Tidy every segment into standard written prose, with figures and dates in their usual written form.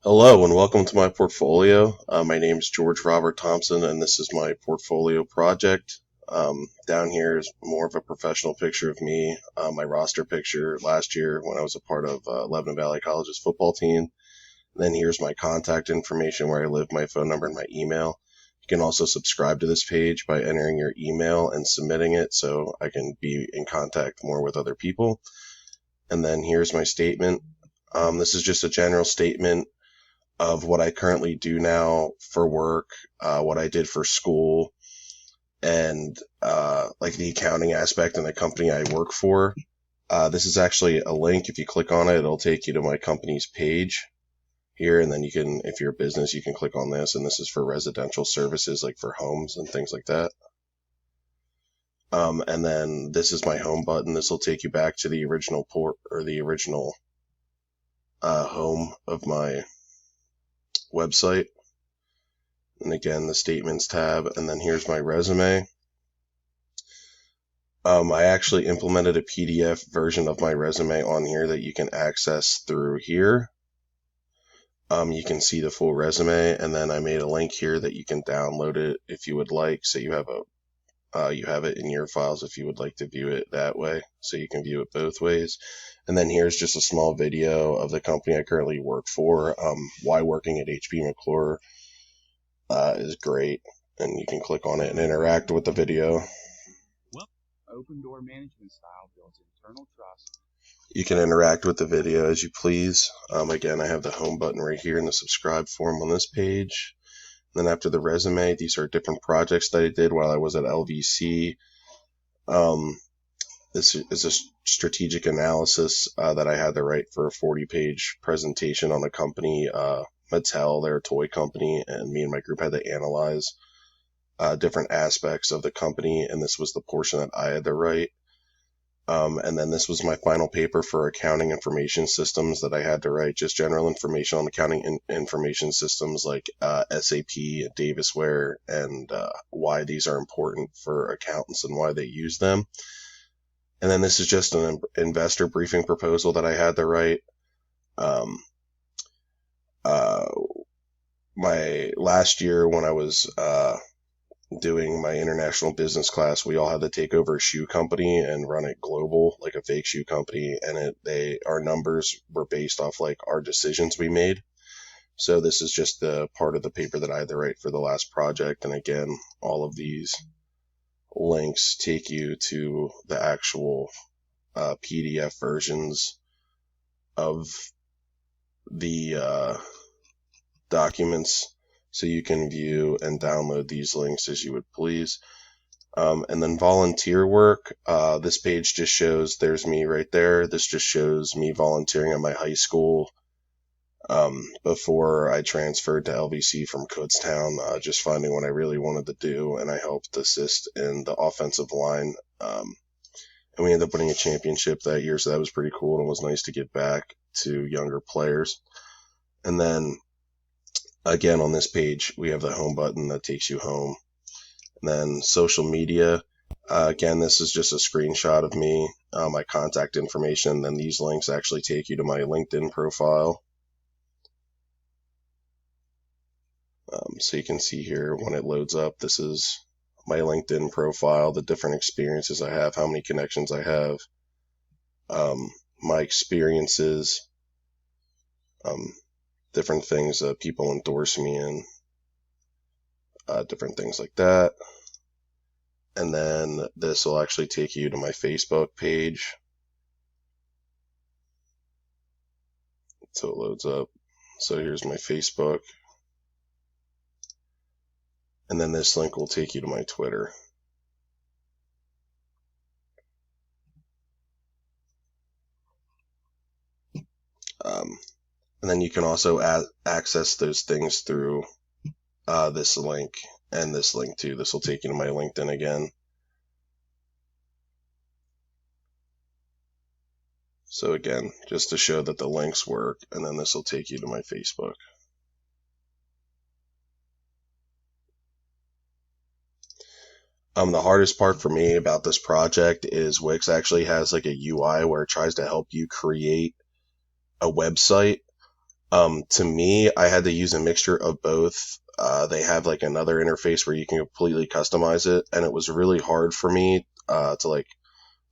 Hello and welcome to my portfolio. My name is George Robert Thompson, and this is my portfolio project. Down here is more of a professional picture of me, my roster picture last year when I was a part of Lebanon Valley College's football team. And then here's my contact information, where I live, my phone number, and my email. You can also subscribe to this page by entering your email and submitting it so I can be in contact more with other people. And then here's my statement. This is just a general statement of what I currently do now for work, what I did for school, and like the accounting aspect in the company I work for. This is actually a link. If you click on it, it'll take you to my company's page here, and then you can, if you're a business, you can click on this, and this is for residential services, like for homes and things like that. And then this is my home button. This will take you back to the original port, or the original home of my website. And again, the statements tab, and then here's my resume. I actually implemented a PDF version of my resume on here that you can access through here. You can see the full resume, and then I made a link here that you can download it if you would like, so you have it in your files if you would like to view it that way, so you can view it both ways. And then here's just a small video of the company I currently work for, why working at HP McClure is great, and you can click on it and interact with the video. Open door management style builds internal trust. You can interact with the video as you please. Again, I have the home button right here in the subscribe form on this page. And then after the resume, these are different projects that I did while I was at LVC. This is a strategic analysis that I had to write for a 40-page presentation on the company, Mattel, their toy company, and me and my group had to analyze different aspects of the company, and this was the portion that I had to write. And then this was my final paper for accounting information systems that I had to write, just general information on accounting information systems like SAP, Davisware, and why these are important for accountants and why they use them. And then this is just an investor briefing proposal that I had to write. My last year when I was doing my international business class, we all had to take over a shoe company and run it global, like a fake shoe company, and our numbers were based off like our decisions we made. So this is just the part of the paper that I had to write for the last project. And again, all of these links take you to the actual PDF versions of the documents, so you can view and download these links as you would please. And then volunteer work. This page just shows, there's me right there. This just shows me volunteering at my high school before I transferred to LVC from Kutztown, just finding what I really wanted to do, and I helped assist in the offensive line. And we ended up winning a championship that year, so that was pretty cool, and it was nice to get back to younger players. And then again, on this page, we have the home button that takes you home. And then social media. Again, this is just a screenshot of me, my contact information. Then these links actually take you to my LinkedIn profile. So you can see here when it loads up, this is my LinkedIn profile, the different experiences I have, how many connections I have, my experiences, different things that people endorse me in, different things like that. And then this will actually take you to my Facebook page. So it loads up. So here's my Facebook. And then this link will take you to my Twitter. And then you can also access those things through this link and this link too. This will take you to my LinkedIn again. So again, just to show that the links work, and then this will take you to my Facebook. The hardest part for me about this project is Wix actually has like a UI where it tries to help you create a website. To me, I had to use a mixture of both. They have like another interface where you can completely customize it, and it was really hard for me to like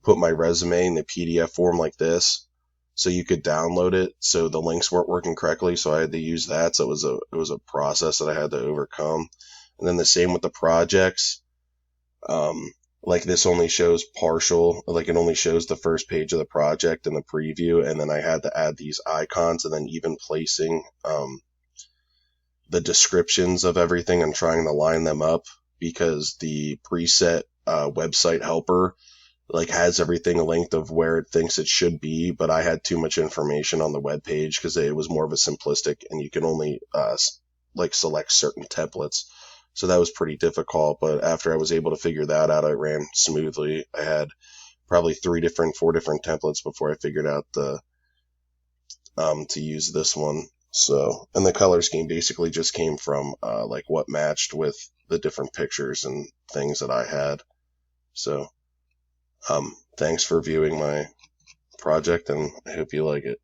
put my resume in the PDF form like this, so you could download it. So the links weren't working correctly, so I had to use that. So it was a process that I had to overcome. And then the same with the projects. Um, like this only shows partial, like it only shows the first page of the project in the preview, and then I had to add these icons and then even placing the descriptions of everything and trying to line them up because the preset website helper like has everything linked of where it thinks it should be, but I had too much information on the web page because it was more of a simplistic and you can only like select certain templates. So that was pretty difficult, but after I was able to figure that out, I ran smoothly. I had probably four different templates before I figured out the to use this one. So, and the color scheme basically just came from like what matched with the different pictures and things that I had. So, thanks for viewing my project, and I hope you like it.